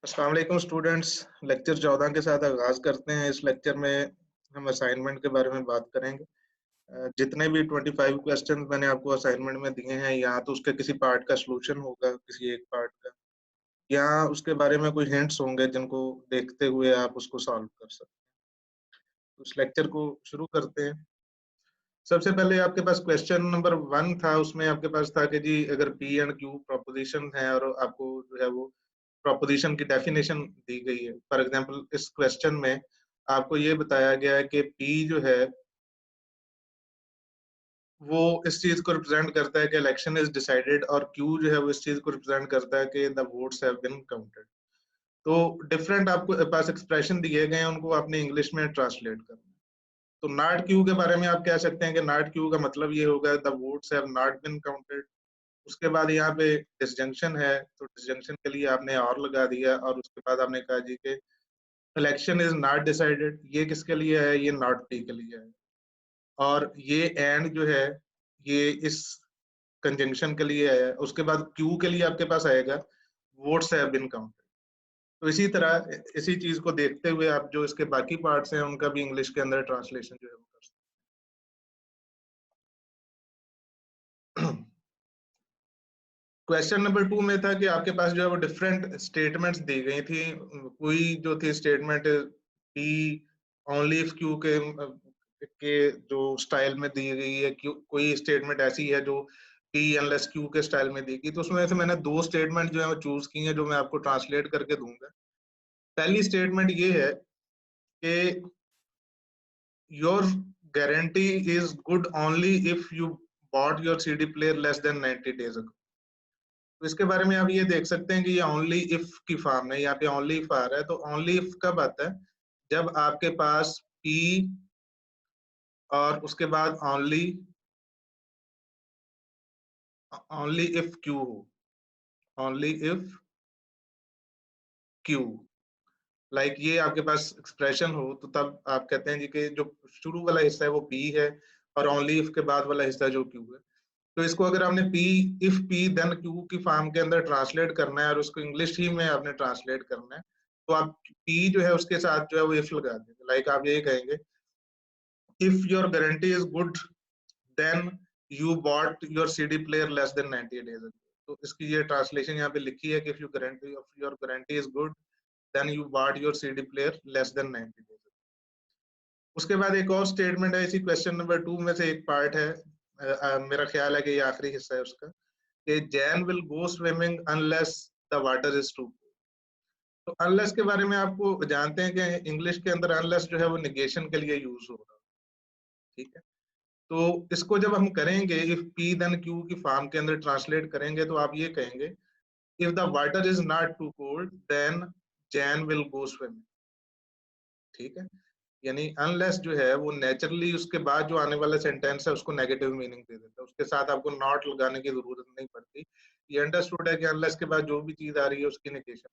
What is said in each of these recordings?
अस्सलाम वालेकुम students. Lecture 14 के साथ आगाज़ करते हैं। इस लेक्चर में हम असाइनमेंट के बारे में बात करेंगे। जितने भी 25 क्वेश्चन मैंने आपको असाइनमेंट में दिए हैं, या तो उसके किसी पार्ट का सॉल्यूशन होगा, किसी एक पार्ट का, या उसके बारे में कोई हिंट्स होंगे जिनको देखते हुए आप उसको सॉल्व कर सकते हैं। तो इस लेक्चर को शुरू करते हैं। सबसे पहले आपके पास क्वेश्चन नंबर 1 था, उसमें आपके पास था कि जी अगर पी एंड क्यू प्रोपोजिशन है और आपको जो है वो प्रोपोजिशन की डेफिनेशन दी गई है। फॉर एग्जांपल इस क्वेश्चन में आपको ये बताया गया है कि पी जो है वो इस चीज को रिप्रेजेंट करता है कि इलेक्शन इज डिसाइडेड, और क्यू जो है वो इस चीज को रिप्रेजेंट करता है कि the votes have been counted. तो डिफरेंट आपको पास एक्सप्रेशन दिए गए हैं, उनको आपने इंग्लिश में ट्रांसलेट करना है। तो नॉट क्यू के बारे में आप कह सकते हैं कि नॉट क्यू का मतलब ये होगा the votes have not been counted. उसके बाद यहाँ पे डिसजंक्शन है, तो डिसजंक्शन के लिए आपने और लगा दिया, और उसके बाद आपने कहा जी कि इलेक्शन इज नॉट डिसाइडेड। ये किसके लिए है? ये नॉट पी के लिए है। और ये एंड जो है ये इस कंजंक्शन के लिए है। उसके बाद क्यू के लिए आपके पास आएगा वोट्स हैव बीन काउंटेड। तो इसी तरह इसी चीज को देखते हुए आप जो इसके बाकी पार्ट्स हैं उनका भी इंग्लिश के अंदर ट्रांसलेशन जो है वो कर सकते हैं। क्वेश्चन नंबर 2 में था कि आपके पास जो है वो डिफरेंट स्टेटमेंट्स दी गई थी। कोई जो थी statement P only if Q के जो स्टाइल में दी गई है, क्यू कोई स्टेटमेंट ऐसी है जो पी अनलेस क्यू के स्टाइल में दी गई। तो उसमें से मैंने दो स्टेटमेंट जो है वो चूज की हैं, जो मैं आपको ट्रांसलेट करके दूंगा। पहली स्टेटमेंट ये है कि your guarantee is good only if you bought your CD player less than 90 days ago. तो इसके बारे में आप ये देख सकते हैं कि ये ओनली इफ की फॉर्म है। यहाँ पे ओनली इफ आ रहा है, तो ओनली इफ कब आता है? जब आपके पास पी और उसके बाद ओनली इफ क्यू हो। ओनली इफ क्यू, लाइक ये आपके पास एक्सप्रेशन हो, तो तब आप कहते हैं जी कि जो शुरू वाला हिस्सा है वो पी है, और ओनली इफ के बाद वाला हिस्सा जो क्यू है। तो इसको अगर आपने P if P then Q की फॉर्म के अंदर ट्रांसलेट करना है और उसको इंग्लिश ही में आपने ट्रांसलेट करना है, तो आप पी जो है उसके साथ जो है वो इफ लगा देंगे। लाइक आप ये कहेंगे if your guarantee is good then you bought your CD player less than 90 days. तो इसकी ये ट्रांसलेशन यहाँ पे लिखी है कि if your guarantee is good then you bought your CD player less than 90 days. उसके बाद एक और स्टेटमेंट है इसी क्वेश्चन नंबर 2 में से, एक पार्ट है, मेरा ख्याल है कि ये आखिरी हिस्सा है उसका, कि Jan will go swimming unless the water is too. तो अनलेस के बारे में आपको जानते हैं कि इंग्लिश के अंदर अनलेस जो है वो निगेशन के लिए यूज हो रहा है। ठीक है, तो इसको जब हम करेंगे इफ पी देन क्यू की फॉर्म के अंदर ट्रांसलेट करेंगे, तो आप ये कहेंगे if the water is not too cold then Jan will go swimming. ठीक है, यानी अनलेस जो है वो नेचुरली उसके बाद जो आने वाला सेंटेंस है उसको नेगेटिव मीनिंग दे देता है, उसके साथ आपको नॉट लगाने की जरूरत नहीं पड़ती। ये अंडरस्टूड है कि अनलेस के बाद जो भी चीज आ रही है उसकी नेगेशन।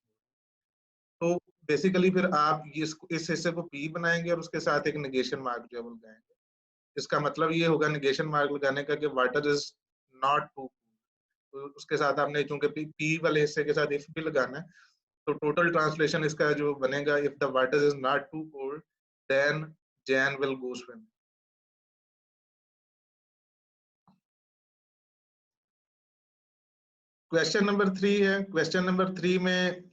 तो बेसिकली फिर आप इस हिस्से को पी बनाएंगे और उसके साथ एक नेगेशन मार्क जो है वो लगाएंगे। इसका मतलब ये होगा नेगेशन मार्क लगाने का कि वाटर इज नॉट टू। तो उसके साथ आपने चूंकि पी वाले हिस्से के साथ इफ भी लगाना है, तो टोटल ट्रांसलेशन इसका जो बनेगा if the water is not too cold then Jan will go swim. Question number 3 है। क्वेश्चन नंबर 3 में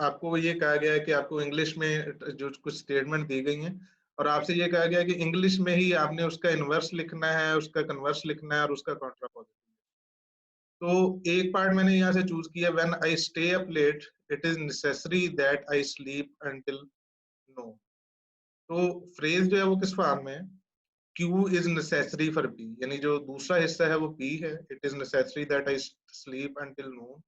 आपको ये कहा गया है कि आपको इंग्लिश में जो कुछ स्टेटमेंट दी गई हैं, और आपसे ये कहा गया है कि इंग्लिश में ही आपने उसका इनवर्स लिखना है, उसका कन्वर्स लिखना है और उसका कॉन्ट्रापोजिट। तो एक पार्ट मैंने यहाँ से चूज किया, when I stay up late it is necessary that I sleep until noon. तो फ्रेज जो है वो किस फॉर्म में है? Q is necessary for P, यानी जो दूसरा हिस्सा है वो पी है, it is necessary that I sleep until noon.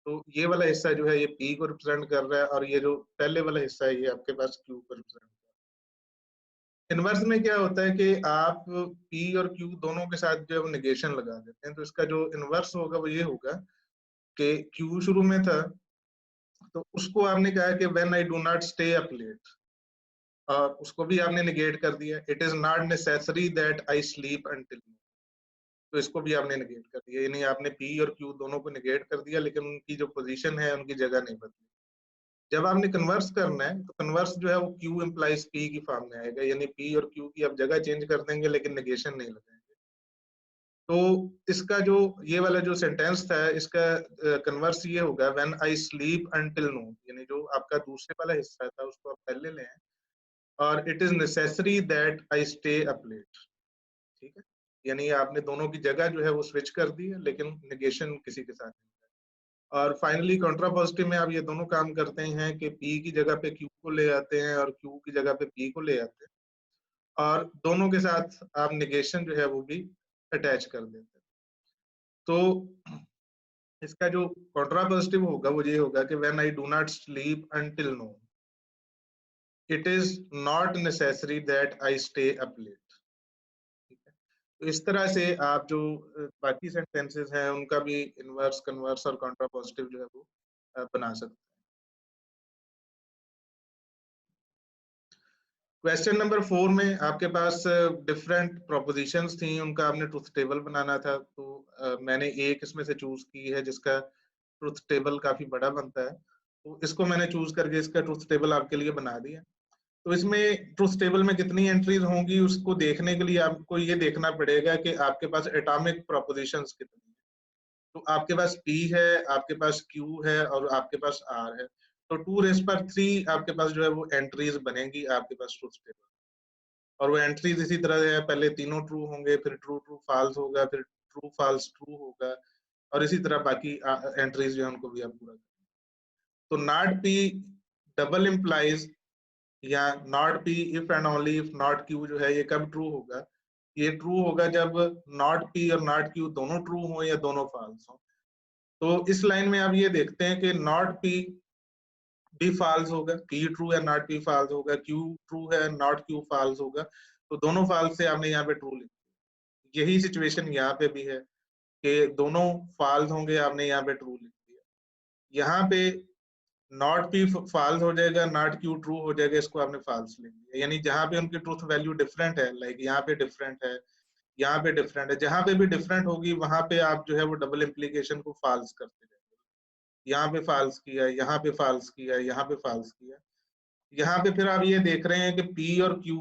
तो ये वाला हिस्सा जो है ये पी को रिप्रेजेंट कर रहा है, और ये जो पहले वाला हिस्सा है ये आपके पास क्यू को रिप्रेजेंट कर रहा है। इनवर्स में क्या होता है कि आप पी और क्यू दोनों के साथ जो है वो निगेशन लगा देते हैं। तो इसका जो इनवर्स होगा वो ये होगा कि क्यू शुरू में था, तो उसको आपने कहा कि when I do not stay up late, और उसको भी आपने निगेट कर दिया, it is not necessary that I sleep until. तो इसको भी आपने निगेट कर दिया, यानी आपने पी और क्यू दोनों को निगेट कर दिया, लेकिन उनकी जो पोजीशन है उनकी जगह नहीं बदली। जब आपने कन्वर्स करना है तो कन्वर्स जो है वो क्यू इम्प्लाइज पी की फॉर्म में आएगा, यानी पी और क्यू की आप जगह चेंज कर देंगे लेकिन नेगेशन नहीं लगाएंगे। तो इसका जो ये वाला जो सेंटेंस था इसका कन्वर्स ये होगा व्हेन आई स्लीप अंटिल नून, यानी जो आपका दूसरे वाला हिस्सा था उसको आप पहले लें, और it is necessary that I stay up late. ठीक है, यानी आपने दोनों की जगह जो है वो स्विच कर दी है लेकिन नेगेशन किसी के साथ नहीं है। और फाइनली कॉन्ट्रापॉजिटिव में आप ये दोनों काम करते हैं कि पी की जगह पे क्यू को ले आते हैं और क्यू की जगह पे पी को ले आते हैं, और दोनों के साथ आप नेगेशन जो है वो भी अटैच कर देते हैं। तो इसका जो कॉन्ट्रापॉजिटिव होगा वो ये होगा कि when I do not sleep until noon, it is not necessary that I stay up late. ठीक है, तो इस तरह से आप जो बाकी सेंटेंसेस हैं उनका भी इनवर्स, कन्वर्स और कॉन्ट्रापॉजिटिव जो है वो बना सकते हैं। क्वेश्चन नंबर 4 में आपके पास डिफरेंट प्रोपोजिशंस थी, उनका आपने ट्रुथ टेबल बनाना था। तो मैंने एक इसमें से चूज की है जिसका ट्रुथ टेबल काफी बड़ा बनता है, तो इसको मैंने चूज करके इसका ट्रुथ टेबल आपके लिए बना दिया। तो इसमें ट्रुथ टेबल में कितनी एंट्रीज होंगी उसको देखने के लिए आपको ये देखना पड़ेगा कि आपके पास एटॉमिक प्रोपोजिशंस कितनी है। तो आपके पास P है, आपके पास Q है और आपके पास R है। तो 2⁻³ आपके पास जो है वो एंट्रीज बनेगी आपके पास ट्रुथ टेबल। और वो एंट्रीज इसी तरह है, पहले तीनों ट्रू होंगे, फिर ट्रू ट्रू फॉल्स होगा, फिर ट्रू फॉल्स ट्रू होगा, और इसी तरह बाकी एंट्रीज जो है उनको भी आप पूरा करेंगे। तो नॉट P डबल इम्प्लाइज या not P if and only if not Q जो है ये कब ट्रू होगा? ये ट्रू होगा जब नॉट P और नॉट Q दोनों ट्रू हो या दोनों फॉल्स हो। तो इस लाइन में आप ये देखते हैं कि नॉट P भी फॉल्स होगा, P ट्रू है नॉट P फॉल्स होगा, Q ट्रू है नॉट Q फॉल्स होगा। तो दोनों फॉल्स से आपने यहाँ पे ट्रू लिख दिया। यही सिचुएशन यहाँ पे भी है कि दोनों फॉल्स होंगे, आपने यहाँ पे ट्रू लिख दिया। यहाँ पे नॉट P फॉल्स हो जाएगा, नॉट Q ट्रू हो जाएगा, इसको आपने फॉल्स लिख दिया। यानी जहाँ पे उनकी ट्रूथ वैल्यू डिफरेंट है, लाइक यहाँ पे डिफरेंट है, यहाँ पे डिफरेंट है, जहाँ पे भी डिफरेंट होगी वहां पे आप जो है वो डबल इम्प्लीकेशन को फॉल्स करते जाएंगे। यहाँ पे फॉल्स किया, यहाँ पे फॉल्स किया, यहाँ पे फॉल्स किया। यहाँ पे फिर आप ये देख रहे हैं कि P और Q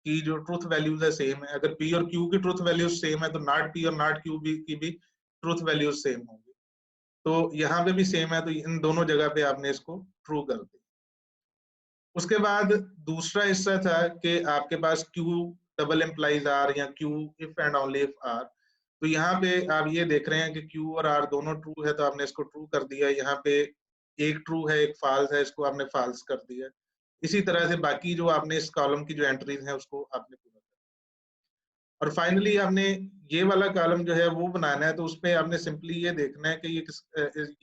की जो ट्रूथ वैल्यूज है सेम है। अगर P और Q की ट्रूथ वैल्यूज सेम है तो नॉट P और नॉट Q की भी ट्रूथ वैल्यूज सेम होंगी। तो यहाँ पे भी सेम है, तो इन दोनों जगह पे आपने इसको ट्रू कर दिया। उसके बाद दूसरा हिस्सा था कि आपके पास Q डबल इम्प्लाइज R या Q if and only if R। तो यहाँ पे आप ये देख रहे हैं कि Q और R दोनों ट्रू है, तो आपने इसको ट्रू कर दिया। यहाँ पे एक ट्रू है एक फॉल्स है, इसको आपने फॉल्स कर दिया। इसी तरह से बाकी जो आपने इस कॉलम की जो एंट्रीज हैं उसको आपने पूरा कर। और फाइनली आपने ये वाला कॉलम जो है वो बनाना है, तो उसपे आपने सिंपली ये देखना है कि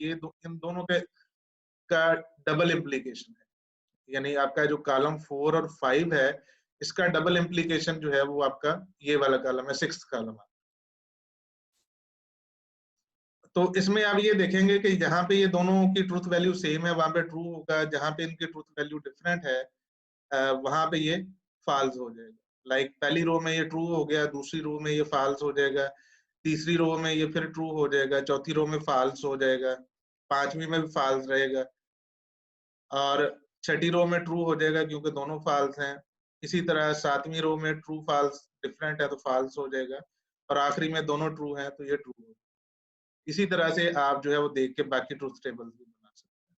इन दोनों के का डबल इम्प्लीकेशन है। यानी आपका जो कॉलम 4 और 5 है इसका डबल इम्प्लीकेशन जो है वो आपका ये वाला कॉलम है, 6th कॉलम। तो इसमें आप ये देखेंगे कि जहां पे ये दोनों की ट्रूथ वैल्यू सेम है वहां पे ट्रू होगा, जहां पे इनकी ट्रूथ वैल्यू डिफरेंट है वहां पे ये फॉल्स हो जाएगा। लाइक पहली रो में ये ट्रू हो गया, दूसरी रो में ये फॉल्स हो जाएगा, तीसरी रो में ये फिर ट्रू हो जाएगा, चौथी रो में फॉल्स हो जाएगा, पांचवी में भी फॉल्स रहेगा, और छठी रो में ट्रू हो जाएगा क्योंकि दोनों फॉल्स हैं। इसी तरह सातवीं रो में ट्रू फॉल्स डिफरेंट है तो फॉल्स हो जाएगा, और आखिरी में दोनों ट्रू हैं तो ये ट्रू हो। इसी तरह से आप जो है वो देख के बाकी ट्रूथ टेबल्स भी बना सकते हैं।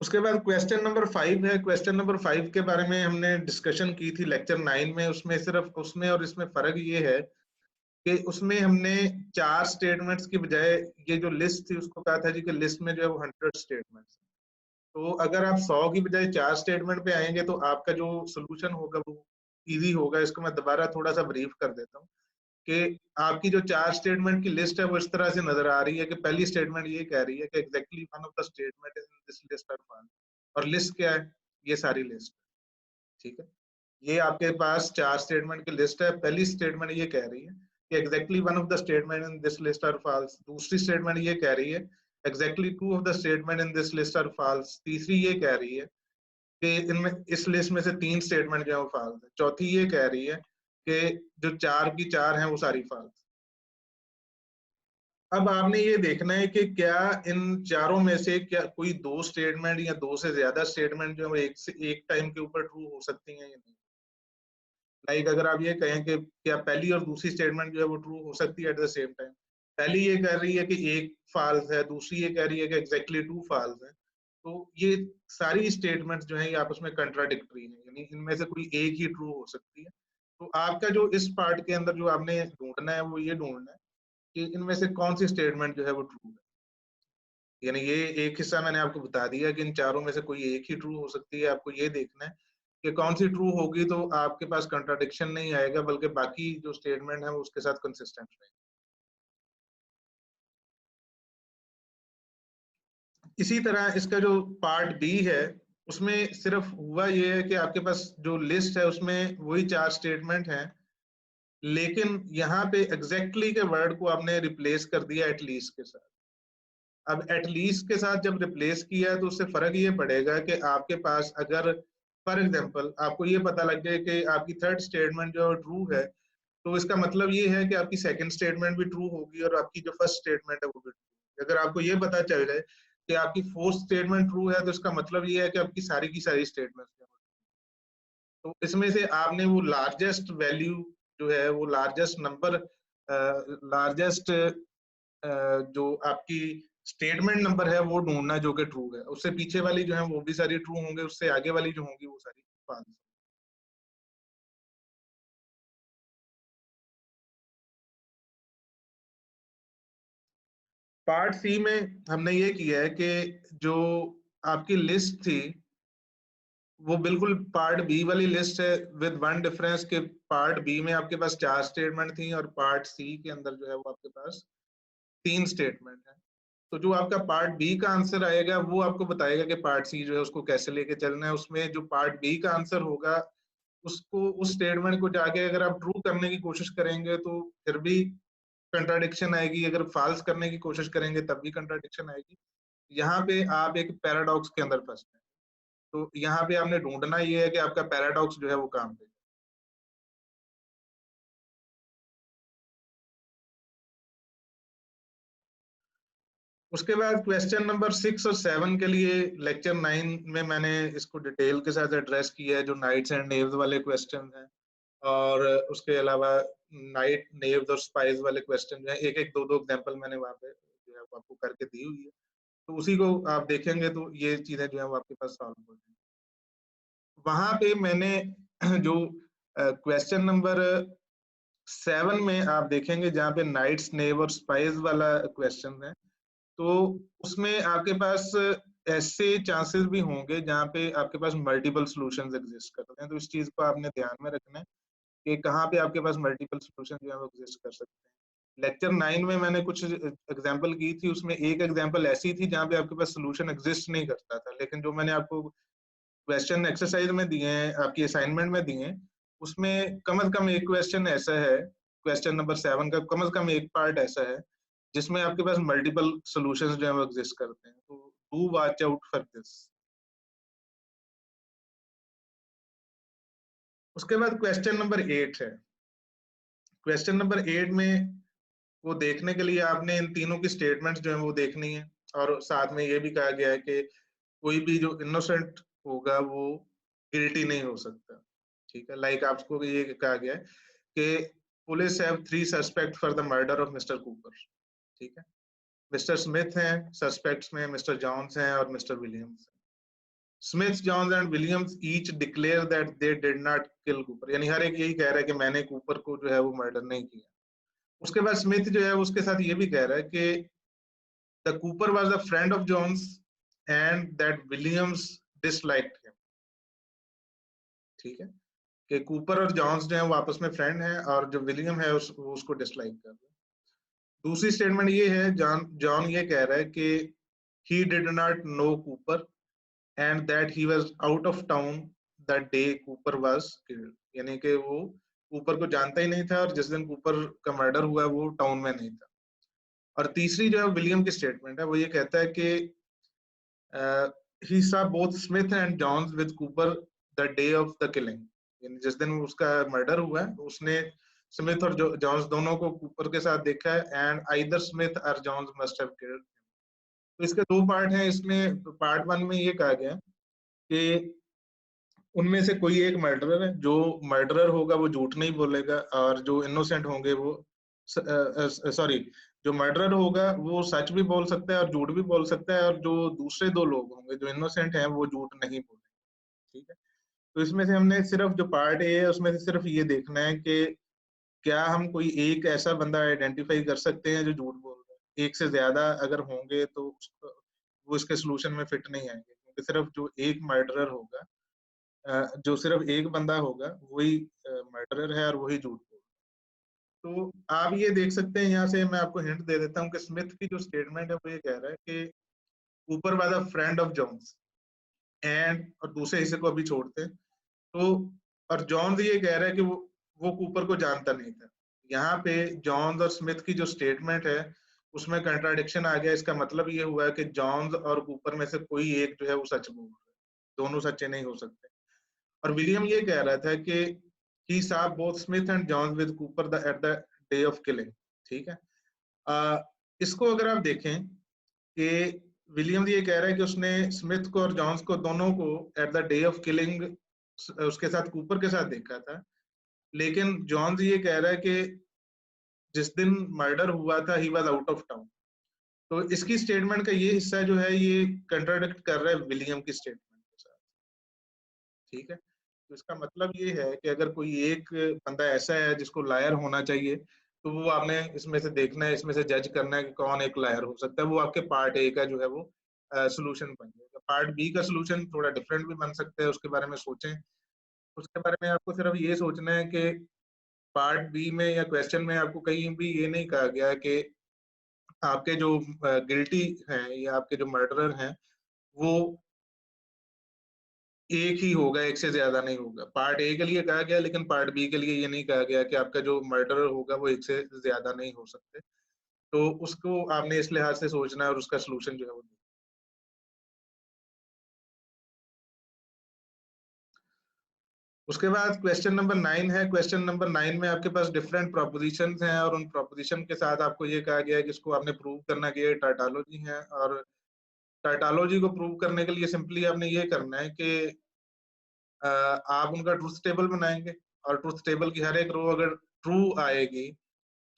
उसके बाद क्वेश्चन नंबर 5 है। क्वेश्चन नंबर 5 के बारे में हमने डिस्कशन की थी लेक्चर 9 में। उसमें सिर्फ उसमें और इसमें फर्क ये है कि उसमें हमने 4 स्टेटमेंट्स की बजाय ये जो लिस्ट थी उसको कहा था जी कि लिस्ट में जो है वो 100 स्टेटमेंट्स। तो अगर आप 100 की बजाय 4 स्टेटमेंट पे आएंगे तो आपका जो सोल्यूशन होगा वो इजी होगा। इसको मैं दोबारा थोड़ा सा ब्रीफ कर देता हूँ कि आपकी जो 4 स्टेटमेंट की लिस्ट है वो इस तरह से नजर आ रही है कि पहली स्टेटमेंट ये कह रही है कि exactly one of the statement in this list are found. और लिस्ट क्या है? ये सारी लिस्ट। ठीक है, ये आपके पास 4 स्टेटमेंट की लिस्ट है। पहली स्टेटमेंट ये कह रही है कि exactly one of the statement in this list are false. दूसरी स्टेटमेंट ये कह रही है exactly two of the statement in this list are false. तीसरी ये कह रही है कि इनमें इस लिस्ट में से 3 स्टेटमेंट जो है वो फॉल्स है। चौथी ये कह रही है कि जो 4 की 4 हैं वो सारी फॉल्स। अब आपने ये देखना है कि क्या इन चारों में से क्या कोई दो स्टेटमेंट या दो से ज्यादा स्टेटमेंट जो है एक टाइम के ऊपर ट्रू हो सकती हैं या नहीं। लाइक अगर आप ये कहें कि क्या पहली और दूसरी स्टेटमेंट जो है वो ट्रू हो सकती है एट द सेम टाइम। पहली ये कह रही है कि एक फॉल्स है, दूसरी ये कह रही है कि एग्जैक्टली टू फॉल्स है। तो ये सारी स्टेटमेंट्स जो है ये आपस में कंट्राडिक्टरी है, यानी इनमें से कोई एक ही ट्रू हो सकती है। तो आपका जो इस पार्ट के अंदर जो आपने ढूंढना है वो ये ढूंढना है कि इनमें से कौन सी स्टेटमेंट जो है वो ट्रू है। यानी ये एक हिस्सा मैंने आपको बता दिया कि इन चारों में से कोई एक ही ट्रू हो सकती है। आपको ये देखना है कि कौन सी ट्रू होगी, तो आपके पास कंट्राडिक्शन नहीं आएगा, बल्कि बाकी जो स्टेटमेंट है वो उसके साथ कंसिस्टेंट रहेगा। इसी तरह इसका जो पार्ट बी है उसमें सिर्फ हुआ ये है कि आपके पास जो लिस्ट है उसमें वही चार स्टेटमेंट हैं, लेकिन यहाँ पे एग्जैक्टली के वर्ड को आपने रिप्लेस कर दिया एटलीस्ट के साथ। अब एटलीस्ट के साथ जब रिप्लेस किया है तो उससे फर्क ये पड़ेगा कि आपके पास अगर फॉर एग्जांपल आपको ये पता लग जाए कि आपकी थर्ड स्टेटमेंट जो ट्रू है, तो इसका मतलब ये है कि आपकी सेकंड स्टेटमेंट भी ट्रू होगी और आपकी जो फर्स्ट स्टेटमेंट है वो भी ट्रू। अगर आपको ये पता चल जाए कि आपकी फोर्थ स्टेटमेंट ट्रू है, तो इसका मतलब ये है कि आपकी सारी की सारी स्टेटमेंट। तो इसमें से आपने वो लार्जेस्ट वैल्यू जो है वो लार्जेस्ट नंबर, लार्जेस्ट जो आपकी स्टेटमेंट नंबर है वो ढूंढना जो कि ट्रू है। उससे पीछे वाली जो है वो भी सारी ट्रू होंगे, उससे आगे वाली जो होंगी वो सारी फॉल्स। पार्ट सी में हमने ये किया है कि जो आपकी लिस्ट थी वो बिल्कुल पार्ट बी वाली लिस्ट है, विद वन डिफरेंस के पार्ट बी में आपके पास चार स्टेटमेंट थी और पार्ट सी के अंदर जो है वो आपके पास तीन स्टेटमेंट है। तो जो आपका पार्ट बी का आंसर आएगा वो आपको बताएगा कि पार्ट सी जो है उसको कैसे लेके चलना है। उसमें जो पार्ट बी का आंसर होगा उसको, उस स्टेटमेंट को जाके अगर आप ट्रू करने की कोशिश करेंगे तो फिर भी कंट्राडिक्शन आएगी, अगर फॉल्स करने की कोशिश करेंगे तब भी कंट्राडिक्शन आएगी। यहाँ पे आप एक पैराडॉक्स के अंदर फंसते हैं। तो यहाँ पे आपने ढूंढना ये है कि आपका पैराडॉक्स जो है वो काम पे। उसके बाद क्वेश्चन नंबर 6 और 7 के लिए लेक्चर 9 में मैंने इसको डिटेल के साथ एड्रेस किया है, जो नाइट्स एंड नेव्स वाले क्वेश्चन हैं। और उसके अलावा नाइट नेव्स और स्पाइस वाले क्वेश्चन जो है एक एक दो दो एग्जांपल मैंने वहाँ पे जो है वो आपको करके दी हुई है। तो उसी को आप देखेंगे तो ये चीजें जो है वो आपके पास सॉल्व हो जाएंगी। वहां पे मैंने जो क्वेश्चन नंबर 7 में आप देखेंगे जहाँ पे नाइट्स नेव और स्पाइस वाला क्वेश्चन है, तो उसमें आपके पास ऐसे चांसेस भी होंगे जहाँ पे आपके पास मल्टीपल सॉल्यूशंस एग्जिस्ट करते हैं। तो इस चीज को आपने ध्यान में रखना है कि कहाँ पे आपके पास मल्टीपल सॉल्यूशन जो है वो एग्जिस्ट कर सकते हैं। लेक्चर 9 में मैंने कुछ एग्जांपल की थी, उसमें एक एग्जांपल ऐसी थी जहाँ पे आपके पास सॉल्यूशन एग्जिस्ट नहीं करता था, लेकिन जो मैंने आपको क्वेश्चन एक्सरसाइज में दिए हैं, आपकी असाइनमेंट में दिए हैं, उसमें कम से कम एक क्वेश्चन ऐसा है, क्वेश्चन नंबर 7 का कम से कम एक पार्ट ऐसा है जिसमें आपके पास मल्टीपल सॉल्यूशंस जो है वो एग्जिस्ट करते हैं। तो do watch out for this. उसके बाद क्वेश्चन नंबर 8 है। क्वेश्चन नंबर 8 में वो देखने के लिए आपने इन तीनों की स्टेटमेंट्स जो है वो देखनी है, और साथ में ये भी कहा गया है कि कोई भी जो इनोसेंट होगा वो गिल्टी नहीं हो सकता। ठीक है, लाइक आपको ये कहा गया है कि police have 3 suspect for the murder of Mister Cooper. ठीक है, मिस्टर स्मिथ हैं सस्पेक्ट्स में, मिस्टर जॉन्स हैं और Mister Williams. Smith, Jones and Williams each declare that they did not kill Cooper, यानी हर एक यही कह रहा है कि मैंने कूपर को जो है वो मर्डर नहीं किया। उसके बाद स्मिथ जो है उसके साथ ये भी कह रहा है कि the Cooper was a friend of Jones and that Williams disliked him. ठीक है, कि कूपर और जॉन्स जो है वो आपस में फ्रेंड हैं और जो विलियम है वो उसको डिसलाइक कर रहा है। दूसरी स्टेटमेंट ये है, जॉन जॉन ये कह रहा है कि he did not know Cooper and that he was out of town the day Cooper was killed, यानी कि वो कूपर को जानता ही नहीं था और जिस दिन कूपर का मर्डर हुआ वो टाउन में नहीं था। और तीसरी जो है विलियम की स्टेटमेंट है, वो ये कहता है कि ही saw both Smith and Johns with Cooper the day of the killing, यानी जिस दिन उसका मर्डर हुआ है उसने स्मिथ और जॉन्स दोनों को कूपर के साथ देखा है, एंड आइदर स्मिथ और जॉन्स मस्ट हैव किल्ड। तो इसके दो पार्ट हैं इसमें। पार्ट वन में ये कहा गया कि उनमें से कोई एक मर्डरर है, जो मर्डरर होगा वो झूठ नहीं बोलेगा, और जो इनोसेंट होंगे वो सॉरी, जो मर्डरर होगा वो सच भी बोल सकता है और झूठ भी बोल सकता है, और जो दूसरे दो लोग होंगे जो इनोसेंट हैं वो झूठ नहीं बोलेंगे। ठीक है। तो इसमें से हमने सिर्फ जो पार्ट ए है उसमें से सिर्फ ये देखना है कि क्या हम कोई एक ऐसा बंदा आइडेंटिफाई कर सकते हैं जो झूठ बोल रहा है। एक से ज्यादा अगर होंगे तो वो इसके सोल्यूशन में फिट नहीं आएंगे, क्योंकि सिर्फ जो एक मर्डरर होगा, जो सिर्फ एक बंदा होगा वही मर्डरर है और वही झूठ बोल। तो आप ये देख सकते हैं, यहाँ से मैं आपको हिंट दे देता हूँ कि स्मिथ की जो स्टेटमेंट है वो ये कह रहा है कि Cooper was a friend of Jones and, और दूसरे हिस्से को अभी छोड़ते हैं तो, और जॉन्स ये कह रहा है कि वो कूपर को जानता नहीं था। यहाँ पे जॉन्स और स्मिथ की जो स्टेटमेंट है उसमें कंट्राडिक्शन आ गया। इसका मतलब ये हुआ है कि जॉन्स और कूपर में से कोई एक जो है वो सच बोल रहा है, दोनों सच्चे नहीं हो सकते। और विलियम ये कह रहा था कि he saw both Smith and Johns with Cooper at the day of killing। ठीक है। इसको अगर आप देखें कि विलियम ये कह रहा है कि उसने स्मिथ को और जॉन्स को दोनों को at the day of killing उसके साथ कूपर के साथ देखा था, लेकिन जॉन्स ये कह रहा है कि जिस दिन मर्डर हुआ था he was out of town. तो इसकी स्टेटमेंट का ये हिस्सा जो है ये कंट्राडिक्ट कर रहा है विलियम की स्टेटमेंट के साथ। ठीक है। तो इसका मतलब ये है कि अगर कोई एक बंदा ऐसा है जिसको लायर होना चाहिए, तो वो आपने इसमें से देखना है, इसमें से जज करना है कि कौन एक लायर हो सकता है। वो आपके पार्ट ए का जो है वो सोल्यूशन बन जाएगा। पार्ट बी का सोल्यूशन थोड़ा डिफरेंट भी बन सकता है, उसके बारे में सोचें। उसके बारे में आपको सिर्फ ये सोचना है कि पार्ट बी में या क्वेश्चन में आपको कहीं भी ये नहीं कहा गया कि आपके जो गिल्टी हैं या आपके जो मर्डरर हैं वो एक ही होगा, एक से ज्यादा नहीं होगा। पार्ट ए के लिए कहा गया, लेकिन पार्ट बी के लिए ये नहीं कहा गया कि आपका जो मर्डरर होगा वो एक से ज्यादा नहीं हो सकते। तो उसको आपने इस लिहाज से सोचना है और उसका सोल्यूशन जो है वो। उसके बाद क्वेश्चन नंबर 9 है। क्वेश्चन नंबर 9 में आपके पास डिफरेंट प्रोपोजिशंस हैं, और उन प्रोपोजिशन के साथ आपको ये कहा गया है कि इसको आपने प्रूव करना कि ये टार्टालोजी है। और टार्टालोजी को प्रूव करने के लिए सिंपली आपने ये करना है कि आप उनका ट्रूथ टेबल बनाएंगे, और ट्रूथ टेबल की हर एक रो अगर ट्रू आएगी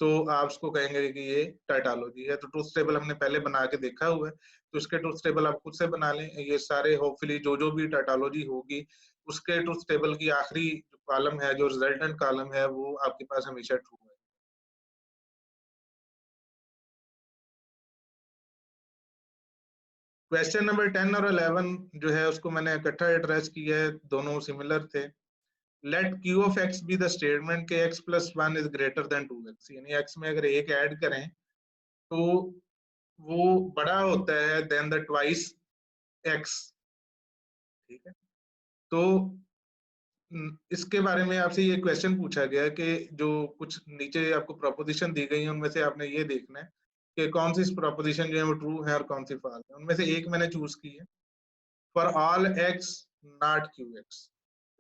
तो आप उसको कहेंगे कि ये टाइटोलॉजी है। तो ट्रूथ टेबल हमने पहले बना के देखा हुआ है, तो उसके ट्रूथ टेबल आप खुद से बना लें। ये सारे होपफुली जो भी टाइटोलॉजी होगी उसके ट्रूथ टेबल की आखिरी जो कॉलम है, जो रिजल्टेंट कॉलम है, वो आपके पास हमेशा ट्रू है। क्वेश्चन नंबर 10 और 11 जो है उसको मैंने इकट्ठा एड्रेस किया है, दोनों सिमिलर थे। Let Q of x be the statement के x plus one is greater than 2x, यानी एक्स में अगर एक ऐड करें तो वो बड़ा होता है देन द ट्वाइस एक्स। ठीक है। तो इसके बारे में आपसे ये क्वेश्चन पूछा गया कि जो कुछ नीचे आपको प्रोपोजिशन दी गई है उनमें से आपने ये देखना है कि कौन सी प्रोपोजिशन जो है वो ट्रू है और कौन सी फॉल्स है। उनमें से एक मैंने चूज की है, for all X not Q X.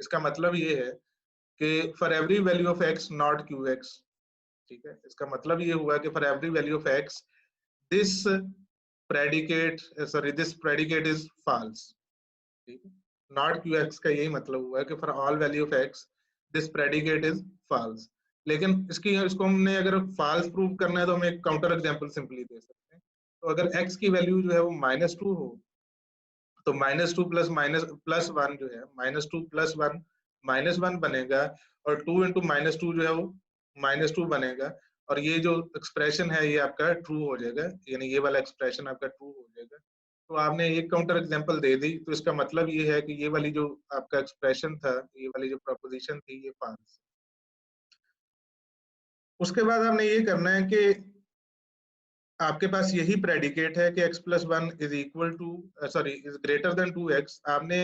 इसका मतलब ये है कि for every value of X not Q X. ठीक है। इसका मतलब ये हुआ कि for every value of X this predicate this predicate is false. ठीक है। नॉट क्यू एक्स का यही मतलब हुआ है कि for all value of X this predicate is false. लेकिन इसको हमने अगर फॉल्स प्रूव करना है तो हम एक काउंटर एग्जांपल सिंपली दे सकते हैं। तो अगर एक्स की वैल्यू जो है वो -2 हो, तो -2 प्लस वन जो है, -2 प्लस वन -1 बनेगा, और 2 इंटू -2 जो है वो -2 बनेगा। और ये जो एक्सप्रेशन है ये आपका ट्रू हो जाएगा, यानी ये वाला एक्सप्रेशन आपका ट्रू हो जाएगा। तो आपने एक काउंटर एग्जांपल दे दी, तो इसका मतलब ये है कि ये वाली जो आपका एक्सप्रेशन था, ये वाली जो प्रोपोजिशन थी, ये फॉल्स। उसके बाद आपने ये करना है कि आपके पास यही प्रेडिकेट है कि x plus one is equal two is greater than 2x। आपने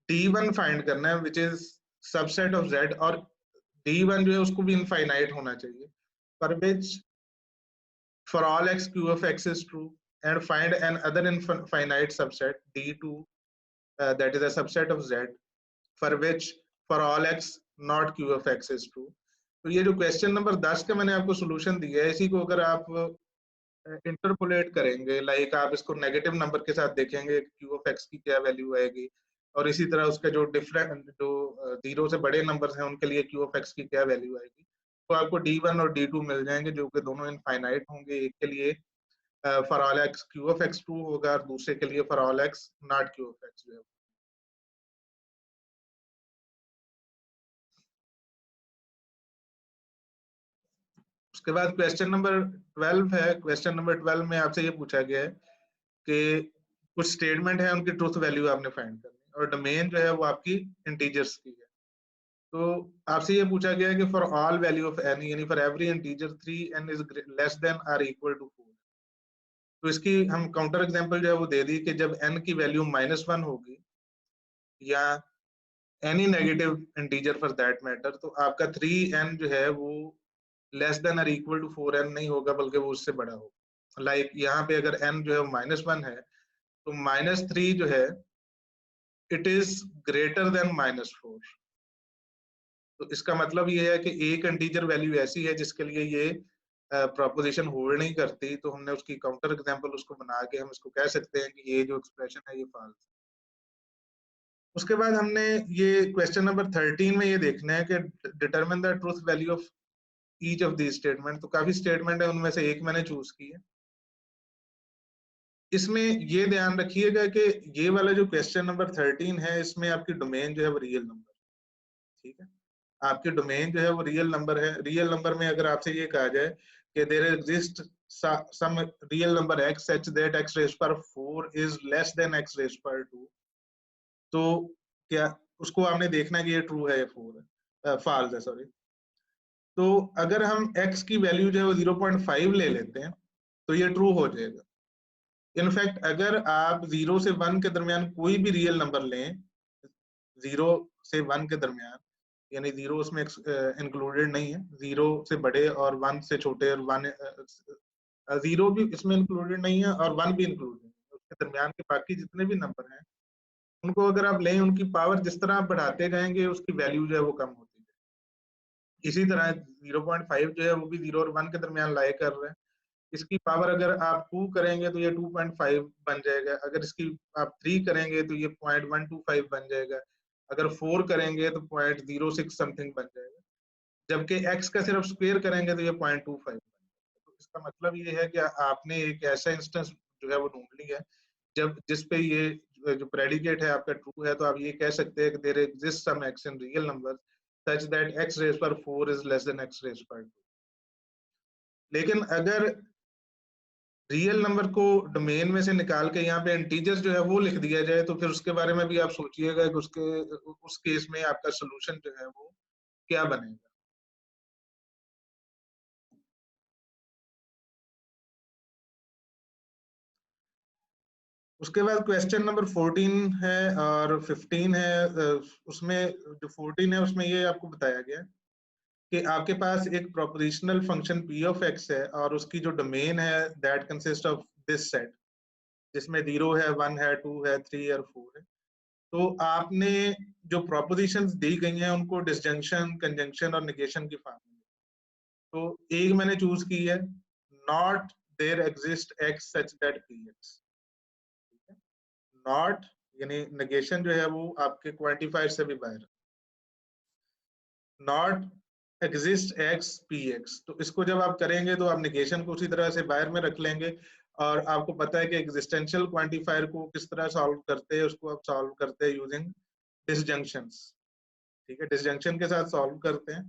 D1 फाइंड करना है which is subset of Z, और D1 जो है उसको भी इनफाइनाइट होना चाहिए, for which for all x q of x is true, and find an other infinite subset D2 that is a subset of Z, for which for all x not q of x is true। तो ये जो question number 10 का मैंने आपको solution दिया है, इसी को अगर आप इंटरपोलेट करेंगे, लाइक आप इसको नेगेटिव नंबर के साथ देखेंगे क्यू ऑफ एक्स की क्या वैल्यू आएगी, और इसी तरह उसके जो डिफरेंट जो जीरो से बड़े नंबर्स हैं उनके लिए क्यू ऑफ एक्स की क्या वैल्यू आएगी, तो आपको D1 और D2 मिल जाएंगे, जो कि दोनों इनफाइनाइट होंगे। एक के लिए for all x Q of x 2 होगा और दूसरे के लिए for all X not Q of x जो है। उसके बाद क्वेश्चन नंबर 12 है। क्वेश्चन नंबर 12 में आपसे ये पूछा गया है कि कुछ स्टेटमेंट है, उनकी ट्रूथ वैल्यू आपने फाइंड करनी है, और डोमेन जो है वो आपकी इंटीजर्स की है। तो आपसे ये पूछा गया है कि for all value of n, यानी for every integer 3n is less than or equal to 4। तो इसकी हम काउंटर एग्जांपल जो है वो दे दी कि जब n की वैल्यू -1 होगी या any negative integer for that matter, तो आपका 3n जो है वो लेस देन और इक्वल टू 4n नहीं होगा, बल्कि वो उससे बड़ा होगा। लाइक यहाँ पे अगर n जो है -1 है, तो -3 जो है इट इज ग्रेटर देन -4। तो इसका मतलब ये है कि एक इंटीजर वैल्यू ऐसी है जिसके लिए ये प्रोपोजिशन होल्ड नहीं करती, तो हमने उसकी काउंटर एग्जांपल उसको बना के हम इसको कह सकते हैं कि ये जो एक्सप्रेशन है ये फॉल्स। उसके बाद हमने ये क्वेश्चन नंबर 13 में ये देखना है कि determine the truth value of each of the statement. तो काफी स्टेटमेंट है, उनमें से एक मैंने चूज की है। इसमें ये ध्यान रखिएगा कि ये वाला जो क्वेश्चन नंबर 13 है, इसमें आपकी डोमेन जो है वो रियल नंबर, ठीक है। आपकी डोमेन जो है वो रियल नंबर है। रियल नंबर में अगर आपसे ये कहा जाए कि there exist some real number x such that x raised power 4 is less than x raised power 2, तो क्या उसको आपने देखना है कि ये ट्रू है या फोर है, फॉल्स है, सॉरी। तो अगर हम x की वैल्यू जो है वो 0.5 ले लेते हैं तो ये ट्रू हो जाएगा। इनफैक्ट अगर आप 0 से 1 के दरमियान कोई भी रियल नंबर लें, 0 से 1 के दरमियान, यानी 0 उसमें इंक्लूडेड नहीं है, 0 से बड़े और 1 से छोटे, और 0 भी इसमें इंक्लूडेड नहीं है और 1 भी इंक्लूडेड नहीं है, उसके दरमियान के बाकी जितने भी नंबर हैं उनको अगर आप लें, उनकी पावर जिस तरह आप बढ़ाते जाएंगे उसकी वैल्यू जो है वो कम होती है। इसी तरह 0.5 जो है वो भी 0 और 1 के दरमियान लाई कर रहा है। इसकी पावर अगर आप 2 करेंगे तो ये 2.5 बन जाएगा, अगर इसकी आप 3 करेंगे तो ये 0.125 बन जाएगा, अगर 4 करेंगे तो 0.06 समथिंग बन जाएगा, जबकि x का सिर्फ स्क्वायर करेंगे तो ये 0.25 बन जाएगा। तो इसका मतलब ये है कि आपने एक ऐसा इंस्टेंस जो है वो ढूंढ लिया है जब जिस पे ये जो प्रेडिकेट है आपका ट्रू है, तो आप ये कह सकते हैं कि there exist some x in real number such that x raise पर 4 is less than x raise पर 2। लेकिन अगर रियल नंबर को डोमेन में से निकाल के यहाँ पे इंटीजर जो है वो लिख दिया जाए, तो फिर उसके बारे में भी आप सोचिएगा कि उसके उस केस में आपका सोल्यूशन जो है वो क्या बनेगा। उसके बाद क्वेश्चन नंबर 14 है और 15 है। उसमें जो 14 है उसमें ये आपको बताया गया कि आपके पास एक prepositional function p of x है और उसकी जो डोमेन है that consist of this set, जिसमें 0 है, 1 है, 2 है, 3 और 4 है। तो आपने जो प्रोपोजिशंस दी गई हैं उनको डिसजंक्शन, कंजंक्शन और नेगेशन की फॉर्म में, तो एक मैंने चूज की है, not there exist x such that px। Not यानी नेगेशन जो है वो आपके क्वांटिफायर से भी बाहर, नॉट एग्जिस्ट x px। तो इसको जब आप करेंगे तो आप नेगेशन को उसी तरह से बाहर में रख लेंगे, और आपको पता है कि एग्जिस्टेंशियल क्वांटिफायर को किस तरह सॉल्व करते हैं, उसको आप सॉल्व करते हैं यूजिंग डिसजंक्शंस, ठीक है, डिसजंक्शन के साथ सॉल्व करते हैं।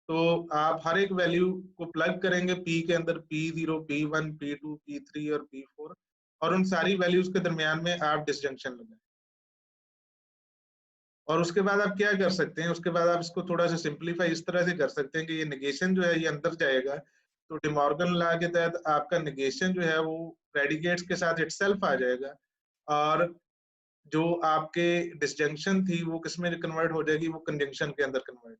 तो आप हर एक वैल्यू को प्लग करेंगे p के अंदर, p0, p1, p2, p3 और p4, और उन सारी वैल्यूज के दरमियान में आप डिसजंक्शन लगाएं। और उसके बाद आप क्या कर सकते हैं, उसके बाद आप इसको थोड़ा सा सिंप्लीफाई इस तरह से कर सकते हैं कि ये नेगेशन जो है ये अंदर जाएगा, तो डिमॉर्गन लॉ के तहत आपका नेगेशन जो है वो प्रेडिकेट्स के साथ इटसेल्फ आ जाएगा, और जो आपके डिसजंक्शन थी वो किसमें कन्वर्ट हो जाएगी, वो कंजंक्शन के अंदर कन्वर्ट,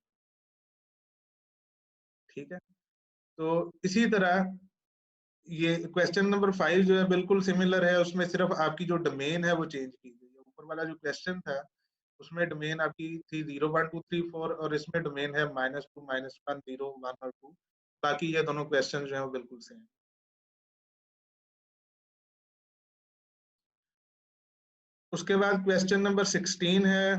ठीक है। तो इसी तरह ये क्वेश्चन नंबर 5 जो है बिल्कुल सिमिलर है, उसमें सिर्फ आपकी जो डोमेन है वो चेंज की गई है। ऊपर वाला जो क्वेश्चन था उसमें डोमेन आपकी थी 0 1 2 3 4 और इसमें डोमेन है -2 -1 0 1 और 2। बाकी ये दोनों क्वेश्चन जो है वो बिल्कुल सेम। उसके बाद क्वेश्चन नंबर 16 है,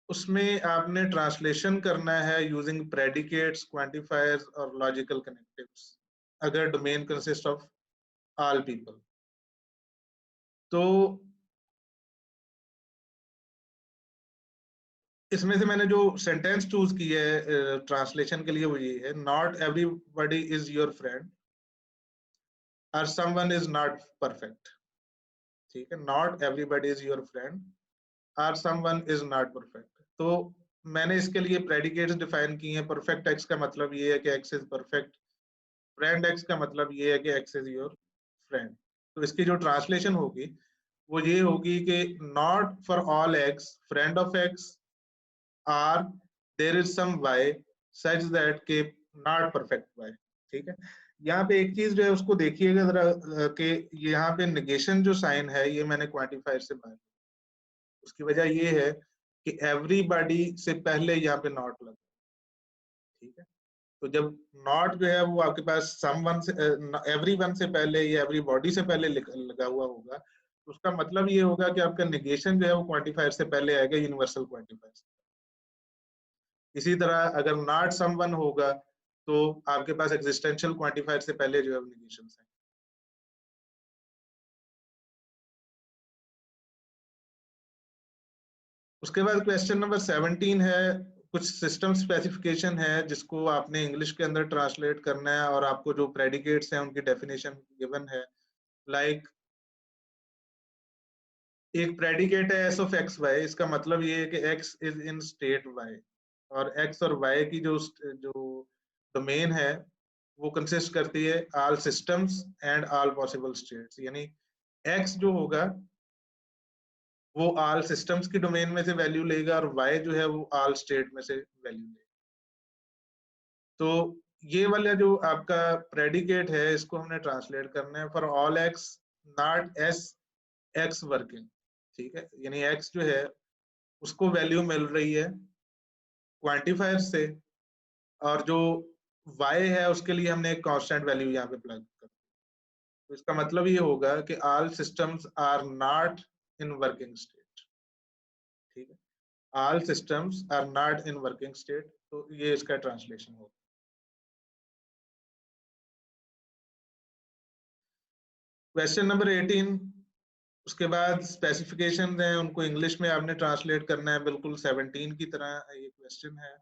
उसमें आपने ट्रांसलेशन करना है यूजिंग प्रेडिकेट्स, क्वांटिफायर्स और लॉजिकल कनेक्टिव्स अगर domain consist of all people. तो इसमें से मैंने जो सेंटेंस चूज की है ट्रांसलेशन के लिए वो ये है, not everybody is your friend और समवन इज नॉट परफेक्ट। ठीक है, not everybody is your friend और समवन इज नॉट परफेक्ट। तो मैंने इसके लिए प्रेडिकेट्स डिफाइन किए हैं। परफेक्ट एक्स का मतलब ये है कि X is perfect, friend x का मतलब ये है कि एक्स इज योर फ्रेंड। तो इसकी जो ट्रांसलेशन होगी वो ये होगी कि not for all X friend of x or there is some Y such that के नॉट परफेक्ट वाई। ठीक है, यहाँ पे एक चीज जो है उसको देखिएगा जरा कि यहाँ पे नेगेशन जो साइन है ये मैंने क्वांटिफायर से बाहर, उसकी वजह ये है कि एवरीबॉडी से पहले यहाँ पे नॉट लगा। ठीक है, तो जब नॉट जो है वो आपके पास समवन से एवरीवन से पहले या एवरीबॉडी से पहले लगा हुआ होगा, तो उसका मतलब ये होगा कि आपका नेगेशन जो है वो क्वांटिफायर से पहले आएगा, यूनिवर्सल क्वांटिफायर से। इसी तरह अगर नॉट समवन होगा तो आपके पास एग्जिस्टेंशियल क्वांटिफायर से पहले जो है नेगेशन है। उसके बाद क्वेश्चन नंबर 17 है, कुछ सिस्टम स्पेसिफिकेशन है जिसको आपने इंग्लिश के अंदर ट्रांसलेट करना है और आपको जो प्रेडिकेट्स हैं उनकी डेफिनेशन गिवन है। लाइक एक प्रेडिकेट है एस ऑफ एक्स वाई, इसका मतलब ये है कि X is in state Y और एक्स और वाई की जो डोमेन है वो कंसिस्ट करती है all systems and all possible states. यानी एक्स जो होगा वो ऑल सिस्टम्स की डोमेन में से वैल्यू लेगा और वाई जो है वो ऑल स्टेट में से वैल्यू लेगा। तो ये वाला जो आपका प्रेडिकेट है इसको हमने ट्रांसलेट करना है for all X not S x working. ठीक है, यानी एक्स जो है उसको वैल्यू मिल रही है क्वांटिफायर से और जो y है उसके लिए हमने एक कांस्टेंट वैल्यू यहाँ पे प्लग कर। तो इसका मतलब ये होगा कि all systems are not in working state. ठीक है, all systems are not in working state, तो ये इसका ट्रांसलेशन होगा। क्वेश्चन नंबर 18, उसके बाद स्पेसिफिकेशन हैं उनको इंग्लिश में आपने ट्रांसलेट करना है, बिल्कुल 17 की तरह ये क्वेश्चन है।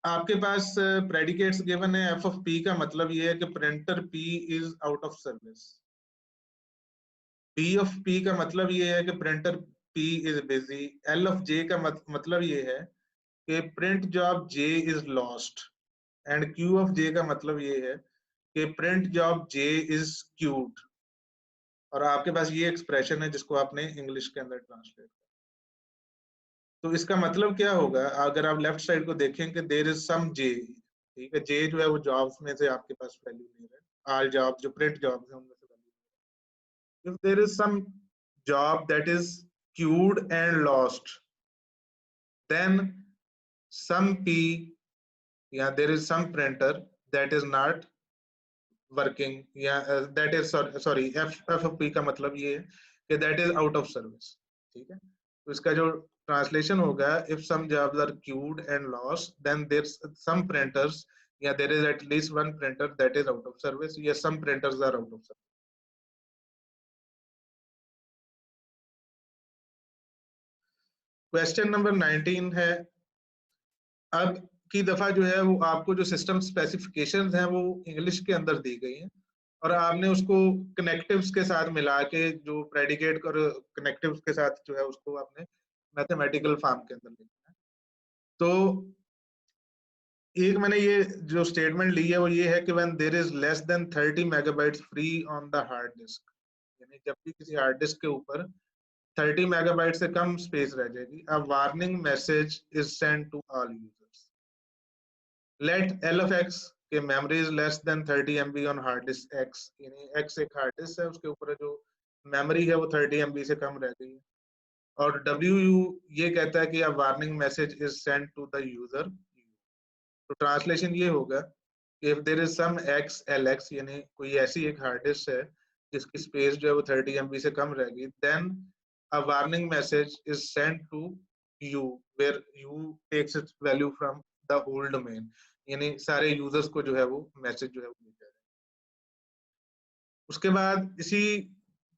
आपके पास प्रेडिकेट्स गिवन है, एफ ऑफ पी का मतलब ये है कि printer P is out of service. P of P का मतलब ये है कि printer P is busy. L of J का मतलब ये है कि print job J is lost and Q of J का मतलब ये है कि print job J is queued. और आपके पास ये एक्सप्रेशन है जिसको आपने इंग्लिश के अंदर ट्रांसलेट। तो इसका मतलब क्या होगा, अगर आप लेफ्ट साइड को देखें कि देयर इज सम जे। ठीक है, जे जो है वो जॉब्स में से आपके पास वैल्यू ले रहा है, ऑल जॉब जो प्रिंट जॉब्स हैं उनमें से value. If there is some job that is queued and lost, then some p, yeah, there is some printer that is not working, yeah, that is sorry f of p का मतलब ये है कि that is out of service। ठीक है, तो इसका जो ट्रांसलेशन होगा, if some jobs are queued and lost then there's some printers, yeah, there is at least one printer that is out of service, yes, some printers are out of service। Question number 19 है, अब की दफा जो है वो आपको जो system specifications हैं वो इंग्लिश के अंदर दी गई हैं और आपने उसको कनेक्टिव्स के साथ मिला के जो प्रेडिकेट और कनेक्टिव्स के साथ जो है उसको आपने मैथमेटिकल फॉर्म के अंदर लिखना है। तो एक मैंने ये जो स्टेटमेंट ली है वो ये है कि when there is less than 30 megabytes free on the hard disk, यानी जब भी किसी हार्ड डिस्क के ऊपर 30 मेगाबाइट से कम स्पेस रह जाएगी, a warning message is send to all users. Let L of x कि memory is less than 30 MB on hard disk X, यानी एक्स एक हार्ड डिस्क है, उसके ऊपर जो मेमोरी है वो 30 MB से कम रह गई है। और WU ये कहता है कि a warning message is send to the user. तो ट्रांसलेशन ये होगा कि if there is some X L X, यानी कोई ऐसी एक हार्ड डिस्क है जिसकी स्पेस जो है वो 30 MB से कम रहेगी, then a warning message is send to U where U takes its value from the whole domain, यानी सारे यूजर्स को जो है वो मैसेज जो है वो मिल जाएगा। उसके बाद इसी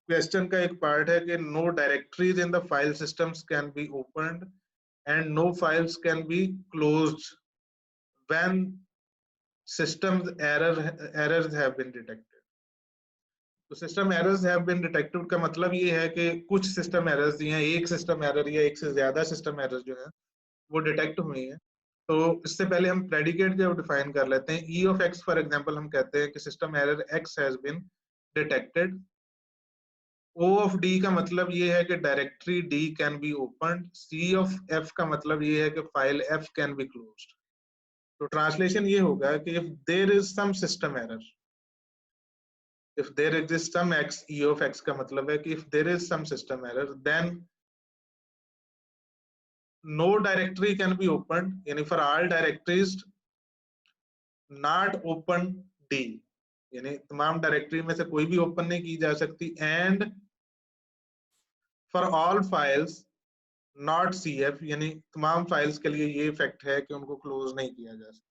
क्वेश्चन का एक पार्ट है कि no directories in the file systems can be opened and no files can be closed when systems errors have been detected। तो system errors have been detected का मतलब ये है कि कुछ सिस्टम एरर्स या एक सिस्टम एरर या एक से ज्यादा सिस्टम एरर्स जो है वो डिटेक्ट हुई है। तो इससे पहले हम प्रेडिकेट जो डिफाइन कर लेते हैं। E of X for example हम कहते हैं कि system error X has been detected. O of D का मतलब ये है कि directory D can be opened. C of F का मतलब ये है कि file F can be closed. तो ट्रांसलेशन ये होगा कि if there is some system error, if there exists some x, e of x का मतलब है कि if there is some system error then no directory can be opened, यानी for all directories not open d, यानी तमाम directory में से कोई भी ओपन नहीं की जा सकती, and for all files not cf, यानी तमाम फाइल्स के लिए ये इफेक्ट है कि उनको क्लोज नहीं किया जा सकता।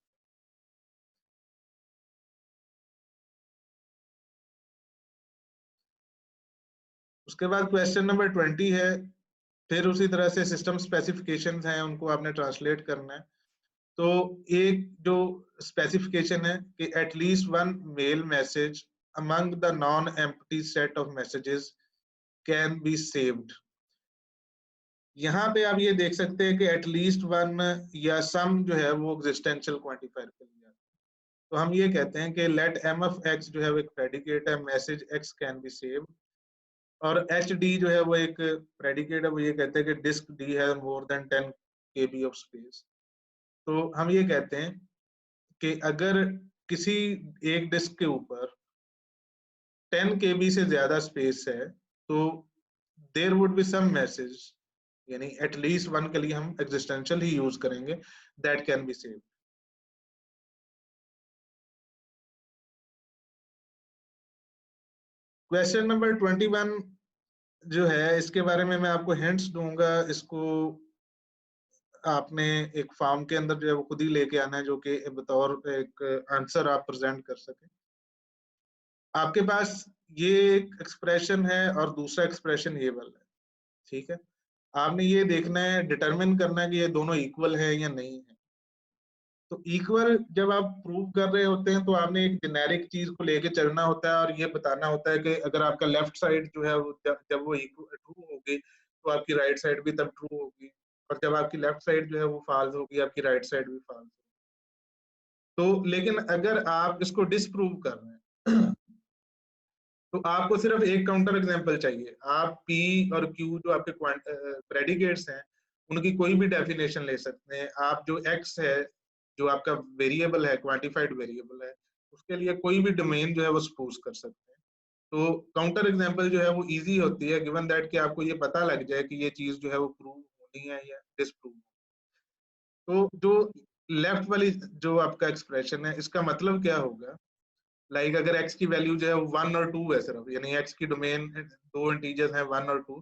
उसके बाद क्वेश्चन नंबर 20 है, फिर उसी तरह से सिस्टम स्पेसिफिकेशंस हैं, उनको आपने ट्रांसलेट करना है। तो एक जो स्पेसिफिकेशन है कि at least one mail message among the non empty set of messages can be saved. यहाँ पे आप ये देख सकते हैं कि एटलीस्ट वन या सम जो है वो एग्जिस्टेंशियल क्वांटिफायर के लिए। तो हम ये कहते हैं कि लेट एम ऑफ एक्स जो है वो एक प्रेडिकेट है, message x can be saved, और एच डी जो है वो एक प्रेडिकेट है, वो ये कहते हैं कि डिस्क डी है more than 10 KB of space. तो हम ये कहते हैं कि अगर किसी एक डिस्क के ऊपर 10 KB से ज्यादा स्पेस है तो there would be some message, यानी एटलीस्ट वन के लिए हम एग्जिस्टेंशियल ही यूज करेंगे, that can be saved. Question number 21 जो है इसके बारे में मैं आपको हिंट्स दूंगा। इसको आपने एक फॉर्म के अंदर जो है वो खुद ही लेके आना है, जो कि बतौर एक आंसर आप प्रेजेंट कर सके। आपके पास ये एक एक्सप्रेशन है और दूसरा एक्सप्रेशन ये वाला है, ठीक है। आपने ये देखना है, डिटरमिन करना है कि ये दोनों इक्वल है या नहीं है। तो इक्वल जब आप प्रूव कर रहे होते हैं तो आपने एक जेनेरिक चीज को लेके चलना होता है और ये बताना होता है कि अगर आपका लेफ्ट साइड जो है वो जब वो ट्रू होगी तो आपकी राइट साइड भी तब ट्रू होगी, और जब आपकी लेफ्ट साइड जो है वो फॉल्स होगी आपकी राइट साइड भी फॉल्स होगी। तो लेकिन अगर आप इसको डिसप्रूव कर रहे हैं तो आपको सिर्फ एक काउंटर एग्जांपल चाहिए। आप P और Q जो आपके प्रेडिकेट्स हैं उनकी कोई भी डेफिनेशन ले सकते हैं। आप जो X है जो आपका वेरिएबल है, क्वांटिफाइड वेरिएबल है, उसके लिए कोई भी डोमेन जो है वो सपोज कर सकते हैं। तो काउंटर एग्जांपल जो है वो इजी होती है गिवन दैट कि आपको ये पता लग जाए कि ये चीज जो है वो प्रूव होनी है या डिसप्रूव। तो जो लेफ्ट वाली जो आपका एक्सप्रेशन है इसका मतलब क्या होगा, लाइक अगर x की वैल्यू जो है 1 और 2 है सिर्फ, यानी x की डोमेन दो इंटीजर्स हैं 1 और 2,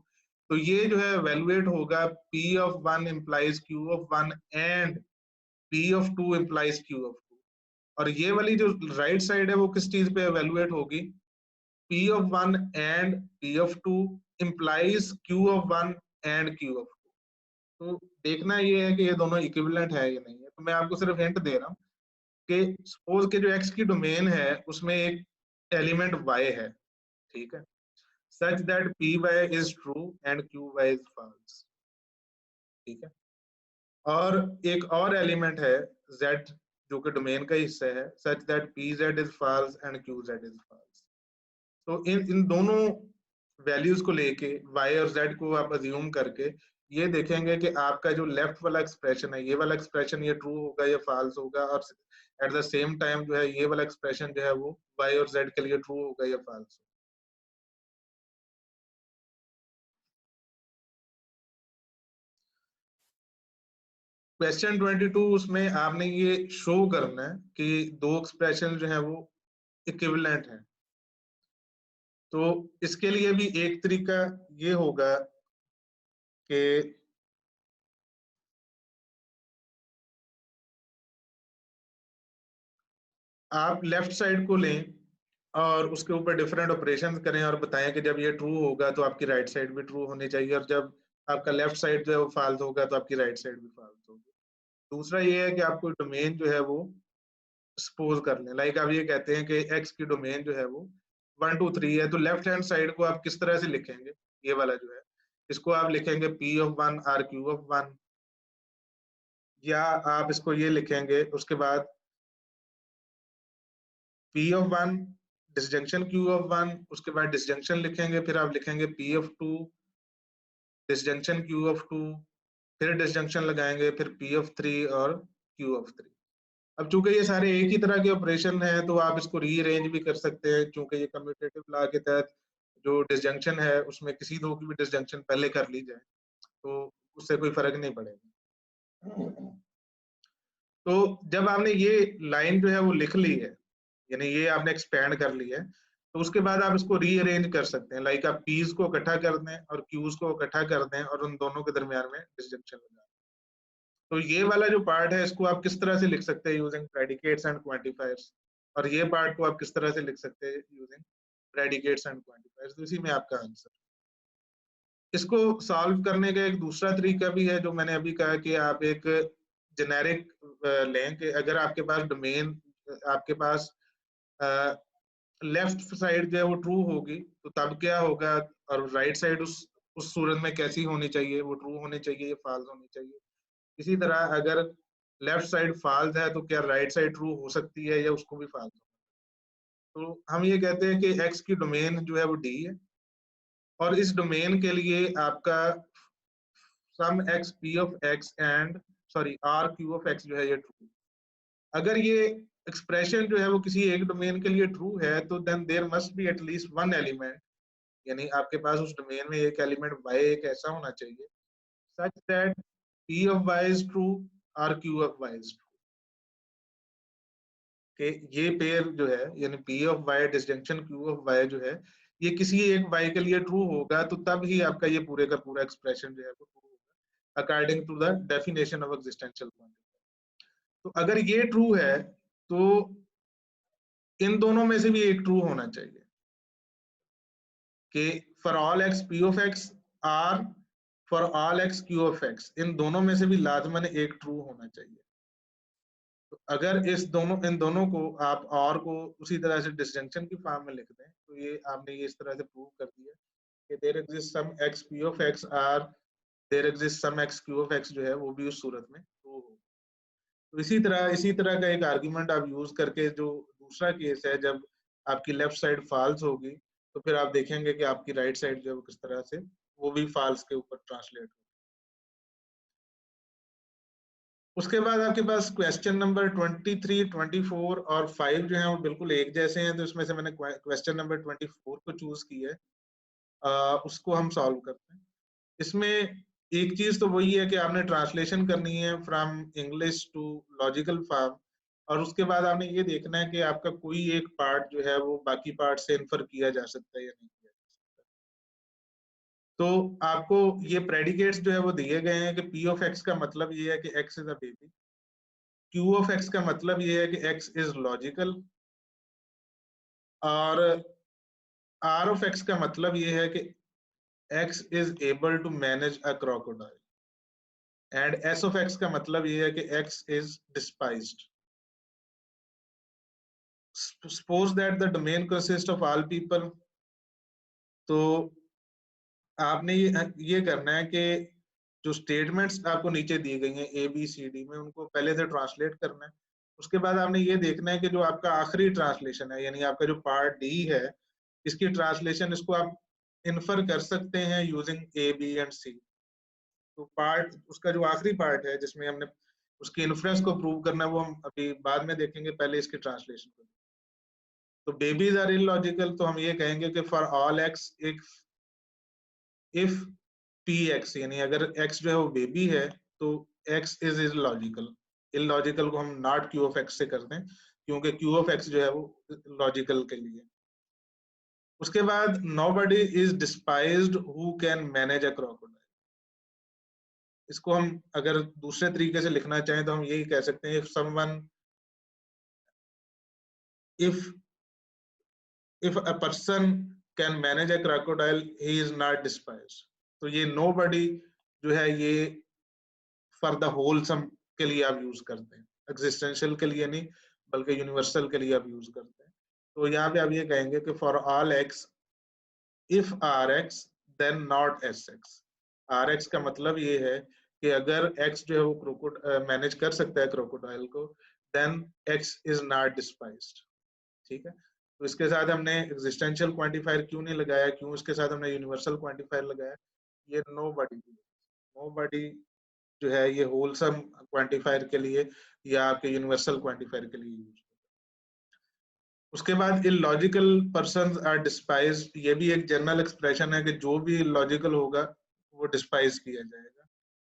तो ये जो है एवेलुएट होगा p of 1 implies q of 1 and p of 2 implies q of 2। और ये वाली जो राइट साइड है वो किस चीज पे एवेलुएट होगी, p of 1 and p of 2 implies q of 1 and q of 2। तो देखना ये है कि ये दोनों इक्विवेलेंट है या नहीं है। तो मैं आपको सिर्फ हिंट दे रहा हूँ कि सपोज के जो x की डोमेन है उसमें एक एलिमेंट y है, ठीक है, such that py is true and qy is false, ठीक है। और एक और एलिमेंट है z जो कि डोमेन का हिस्सा है, such that pz is false and qz is false। तो इन दोनों वैल्यूज को लेके y और z को आप अज्यूम करके ये देखेंगे कि आपका जो लेफ्ट वाला एक्सप्रेशन है, ये वाला एक्सप्रेशन ये ट्रू होगा या फॉल्स होगा, और एट द सेम टाइम जो है ये वाला एक्सप्रेशन जो है वो y और z के लिए ट्रू होगा या फॉल्स। क्वेश्चन 22 उसमें आपने ये शो करना है कि दो एक्सप्रेशन जो है वो इक्विवेलेंट है। तो इसके लिए भी एक तरीका ये होगा कि आप लेफ्ट साइड को लें और उसके ऊपर डिफरेंट ऑपरेशन करें और बताएं कि जब ये ट्रू होगा तो आपकी राइट साइड भी ट्रू होनी चाहिए, और जब आपका लेफ्ट साइड जो है वो फाल्स होगा तो आपकी राइट साइड भी फाल्स होगी। दूसरा ये है कि आपको डोमेन जो है वो सपोज कर लें, लाइक आप ये कहते हैं कि एक्स की डोमेन जो है वो 1 2 3 है, तो लेफ्ट हैंड साइड को आप किस तरह से लिखेंगे, ये वाला जो है इसको आप लिखेंगे P of 1 R Q of 1, या आप इसको ये लिखेंगे उसके बाद P of 1 disjunction Q of 1, उसके बाद डिसजंक्शन लिखेंगे, फिर आप लिखेंगे P of 2 disjunction Q of 2, फिर डिसजंक्शन लगाएंगे, फिर P of 3 और Q of 3। अब चूंकि ये सारे एक ही तरह के ऑपरेशन हैं तो आप इसको रीअरेंज भी कर सकते हैं, चूंकि ये कम्यूटेटिव लॉ के तहत जो डिसजंक्शन है उसमें किसी दो की भी डिसजंक्शन पहले कर ली जाए तो उससे कोई फर्क नहीं पड़ेगा। तो जब आपने ये लाइन जो है वो लिख ली है, यानी ये आपने एक्सपैंड कर लिया है, तो उसके बाद आप इसको रीअरेंज कर सकते हैं, लाइक आप पीज को इकट्ठा कर दें और क्यूज को इकट्ठा कर दें और उन दोनों के दरमियान में डिसजंक्शन लगा। तो ये वाला जो पार्ट है इसको आप किस तरह से लिख सकते हैं यूजिंग प्रेडिकेट्स एंड क्वांटिफायर्स, और ये पार्ट को आप किस तरह से लिख सकते हैं यूजिंग प्रेडिकेट्स एंड क्वांटिफायर्स। तो इसी में आपका आंसर। इसको सॉल्व करने का एक दूसरा तरीका भी है जो मैंने अभी कहा कि आप एक जेनेरिक लें कि अगर आपके पास डोमेन, आपके पास लेफ्ट साइड जो है वो ट्रू होगी तो तब क्या होगा, और राइट साइड उस सूरत में कैसी होनी चाहिए, वो ट्रू होनी चाहिए या फॉल्स होनी चाहिए। इसी तरह अगर लेफ्ट साइड फॉल्स है तो क्या राइट साइड ट्रू हो सकती है या उसको भी फॉल्स। तो हम ये कहते हैं कि एक्स की डोमेन जो है वो डी है, और इस डोमेन के लिए आपका some x P of x and sorry or Q of x जो है ये ट्रू। अगर ये एक्सप्रेशन जो है वो किसी एक डोमेन के लिए ट्रू है तो then there must be at least one element, यानी आपके पास उस डोमेन में एक एलिमेंट y एक ऐसा होना चाहिए such that p of y is true or q of y is true, कि ये पेयर जो है यानी p of y disjunction q of y जो है ये किसी एक y के लिए ट्रू होगा, तो तब ही आपका ये पूरे का पूरा एक्सप्रेशन जो है वो ट्रू होगा according to the definition of existential quantity. तो अगर ये ट्रू है तो इन दोनों में से भी एक ट्रू होना चाहिए कि for all x P of x or for all x Q of x, इन दोनों में से भी लाजमन एक ट्रू होना चाहिए। तो अगर इन दोनों को आप और को उसी तरह से डिसजंक्शन की फॉर्म में लिख दें तो ये आपने ये इस तरह से प्रूव कर दिया कि there exist some x P of x or there exist some X Q of x जो है वो भी उस सूरत में ट्रू होगा। तो इसी तरह का एक आर्ग्यूमेंट आप यूज करके जो दूसरा केस है जब आपकी लेफ्ट साइड फॉल्स होगी तो फिर आप देखेंगे कि आपकी राइट साइड जो है वो किस तरह से वो भी फॉल्स के ऊपर ट्रांसलेट होगी। उसके बाद आपके पास क्वेश्चन नंबर 23, 24 और 5 जो है वो बिल्कुल एक जैसे हैं, तो इसमें से मैंने क्वेश्चन नंबर 24 को चूज किया है, उसको हम सॉल्व करते हैं। इसमें एक चीज तो वही है कि आपने ट्रांसलेशन करनी है from English to logical form, और उसके बाद आपने ये देखना है कि आपका कोई एक पार्ट जो है वो बाकी पार्ट से इन्फर किया जा सकता है या नहीं किया जा सकता। तो आपको ये प्रेडिकेट्स जो है वो दिए गए हैं कि पी ऑफ एक्स का मतलब ये है कि X is a baby, Q of X का मतलब ये है कि एक्स इज लॉजिकल, और आर ऑफ एक्स का मतलब ये है कि X is able to manage a crocodile, and S of X का मतलब ये है कि X is despised. Suppose that the domain consist of all people, तो आपने ये करना है कि जो स्टेटमेंट्स आपको नीचे दी गई हैं ए बी सी डी में उनको पहले से ट्रांसलेट करना है। उसके बाद आपने ये देखना है कि जो आपका आखिरी ट्रांसलेशन है यानी आपका जो पार्ट डी है इसकी ट्रांसलेशन इसको आप इन्फर कर सकते हैं यूजिंग ए बी एंड सी। तो पार्ट उसका जो आखिरी पार्ट है जिसमें हमने उसकी इन्फ्लुएंस को प्रूव करना वो हम अभी बाद में देखेंगे, पहले इसकी ट्रांसलेशन को। तो बेबीज आर इलॉजिकल, तो हम ये कहेंगे कि for all x if P x, यानी अगर एक्स जो है वो बेबी है तो एक्स इज इलॉजिकल। इलॉजिकल को हम नॉट क्यू ऑफ एक्स से करते हैं, क्योंकि क्यू ऑफ एक्स जो है वो लॉजिकल के लिए। उसके बाद nobody is डिस्पाइज्ड who can manage a crocodile. इसको हम अगर दूसरे तरीके से लिखना चाहें तो हम यही कह सकते हैं, if a person can manage a crocodile he is not डिस्पाइज्ड। तो ये नोबडी जो है ये फॉर द होलसम के लिए आप यूज करते हैं, एग्जिस्टेंशियल के लिए नहीं बल्कि यूनिवर्सल के लिए आप यूज करते हैं। तो यहाँ पे आप ये कहेंगे कि for all x if R X then not S X. R X का मतलब ये है कि अगर एक्स जो है वो मैनेज कर सकता है क्रोकोडाइल को, then X is not despised. ठीक है, तो इसके साथ हमने एग्जिस्टेंशियल क्वांटिफायर क्यों नहीं लगाया, क्यों इसके साथ हमने यूनिवर्सल क्वांटिफायर लगाया? ये नोबडी जो है ये होलसम क्वांटिफायर के लिए या आपके यूनिवर्सल क्वांटिफायर के लिए यूज। उसके बाद इलॉजिकल पर्संस आर डिस्पाइज, ये भी एक जनरल एक्सप्रेशन है कि जो भी इलॉजिकल होगा वो डिस्पाइज किया जाएगा।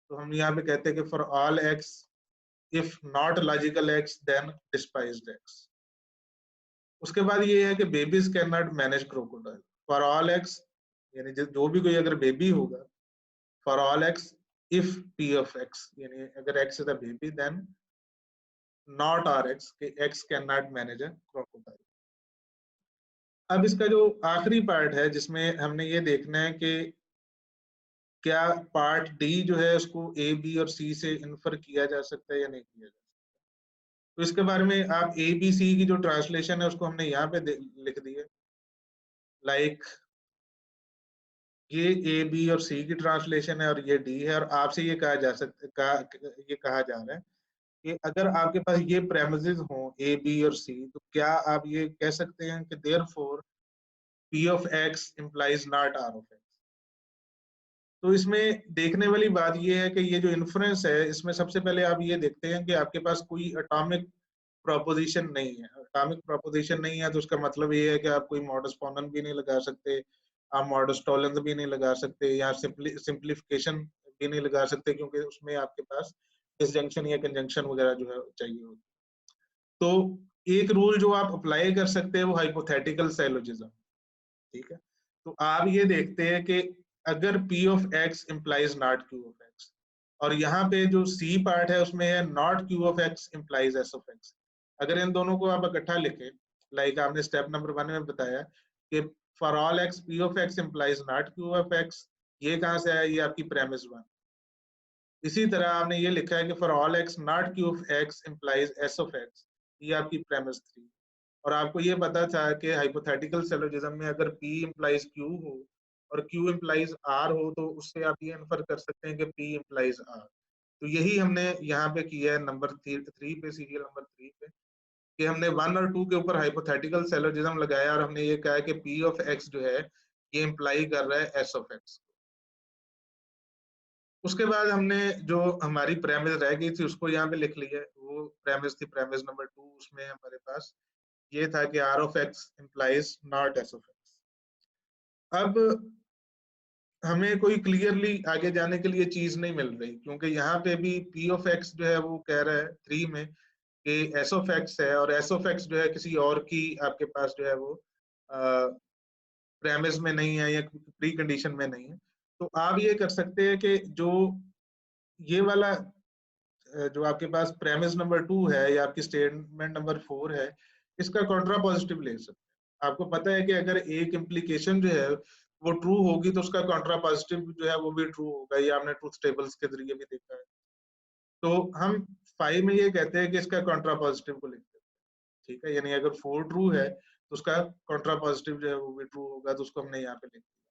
तो हम यहाँ पे कहते हैं कि for all x if not logical x then despised x. उसके बाद ये है कि babies can not manage crocodile. For all x, यानी जो भी कोई अगर बेबी होगा, for all x if P of x, यानी अगर x is a baby then not R एक्स, x x can not manage a crocodile. अब इसका जो आखिरी पार्ट है जिसमें हमने ये देखना है कि क्या पार्ट डी जो है उसको ए बी और सी से इन्फर किया जा सकता है या नहीं किया जा सकता। तो इसके बारे में आप ए बी सी की जो ट्रांसलेशन है उसको हमने यहाँ पे लिख दी है। लाइक ये ए बी और सी की ट्रांसलेशन है और ये डी है, और आपसे ये कहा जा सकता ये कहा जा रहा है कि अगर आपके पास ये प्रेमिसेस हो ए बी और सी, तो क्या आप ये कह सकते हैं कि therefore P of X implies not R of X. तो इसमें देखने वाली बात ये है कि ये जो इन्फ्लुएंस है इसमें सबसे पहले आप ये देखते हैं कि आपके पास कोई एटॉमिक प्रोपोजिशन नहीं है। एटॉमिक प्रोपोजिशन नहीं है तो उसका मतलब ये है कि आप कोई मॉडस पोनेंस भी नहीं लगा सकते, आप मॉडस टॉलेंस भी नहीं लगा सकते, या सिंप्लीफिकेशन भी नहीं लगा सकते, क्योंकि उसमें आपके पास डिसजंक्शन या कंजंक्शन वगैरह जो है चाहिए होती। तो एक रूल जो आप अप्लाई कर सकते हैं वो हाइपोथेटिकल सैलोजिज्म। ठीक है, तो आप ये देखते हैं कि अगर P of x implies not Q of x, और यहाँ पे जो C पार्ट है उसमें है not Q of x implies S of x। अगर इन दोनों को आप इकट्ठा लिखें, लाइक आपने स्टेप नंबर 1 में बताया कि for all x P of x implies not Q of x, ये कहाँ से आया? ये आपकी प्रेमिस 1। इसी तरह आपने ये लिखा है कि for all x not Q of x implies S of x, ये आपकी प्रेमिस 3। और आपको ये पता था कि हाइपोथेटिकल सिलोजिज्म में अगर P इम्प्लाइज Q हो और Q इम्प्लाइज R हो तो उससे आप ये इन्फर कर सकते हैं कि P इम्प्लाइज R। तो यही हमने यहाँ पे किया है नंबर 3 पे, सीरियल नंबर 3 पे, कि हमने 1 और 2 के ऊपर हाइपोथेटिकल सिलोजिज्म लगाया और हमने ये कहा कि P ऑफ X जो है ये इम्प्लाई कर रहा है S ऑफ X। उसके बाद हमने जो हमारी प्रेमिस रह गई थी उसको यहाँ पे लिख लिया है। वो प्रेमिस थी प्रेमिस नंबर 2, उसमें हमारे पास ये था कि R of X implies not S of X। अब हमें कोई क्लियरली आगे जाने के लिए चीज नहीं मिल रही, क्योंकि यहाँ पे भी P ऑफ X जो है वो कह रहा है 3 में कि S ऑफ X है, और S ऑफ X जो है किसी और की आपके पास जो है वो प्रेमिस में नहीं है या प्री कंडीशन में नहीं है। तो आप ये कर सकते हैं कि जो ये वाला जो आपके पास प्रेमिस नंबर 2 है या आपकी स्टेटमेंट नंबर 4 है, इसका कॉन्ट्रा पॉजिटिव ले सकते हैं। आपको पता है कि अगर एक इम्प्लीकेशन जो है वो ट्रू होगी तो उसका कॉन्ट्रा पॉजिटिव जो है वो भी ट्रू होगा, ये आपने ट्रूथ टेबल्स के जरिए भी देखा है। तो हम 5 में ये कहते हैं कि इसका कॉन्ट्रा पॉजिटिव को लिखते हैं। ठीक है, यानी अगर 4 ट्रू है तो उसका कॉन्ट्रा पॉजिटिव जो है वो भी ट्रू होगा, तो उसको हमने यहाँ पे लिख दिया।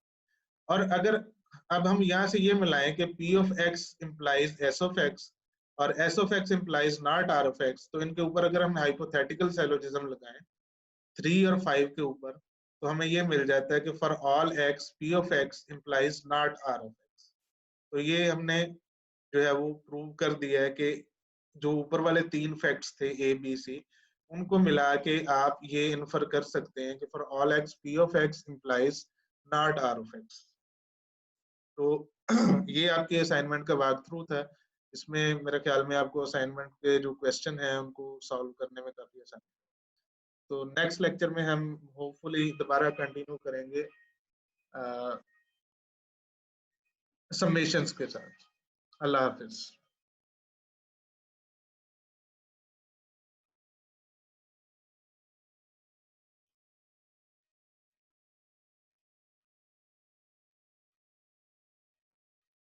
और अगर अब हम यहाँ से ये मिलाएं कि P of X implies S of X और S of X implies not R of X, तो इनके ऊपर अगर हम हाइपोथेटिकल सैलोजिज्म लगाएं 3 और 5 के ऊपर, तो हमें ये मिल जाता है कि for all X P of X implies not R of X। तो ये हमने जो है वो प्रूव कर दिया है कि जो ऊपर वाले 3 फैक्ट्स थे ए बी सी, उनको मिला के आप ये इन्फर कर सकते हैं कि for all x P of X implies not R of X. तो ये आपके असाइनमेंट का वाक थ्रू था। इसमें मेरे ख्याल में आपको असाइनमेंट के जो क्वेश्चन है उनको सॉल्व करने में काफी आसान। तो नेक्स्ट लेक्चर में हम होपफुली दोबारा कंटिन्यू करेंगे सबमिशंस के साथ। अल्लाह हाफिज।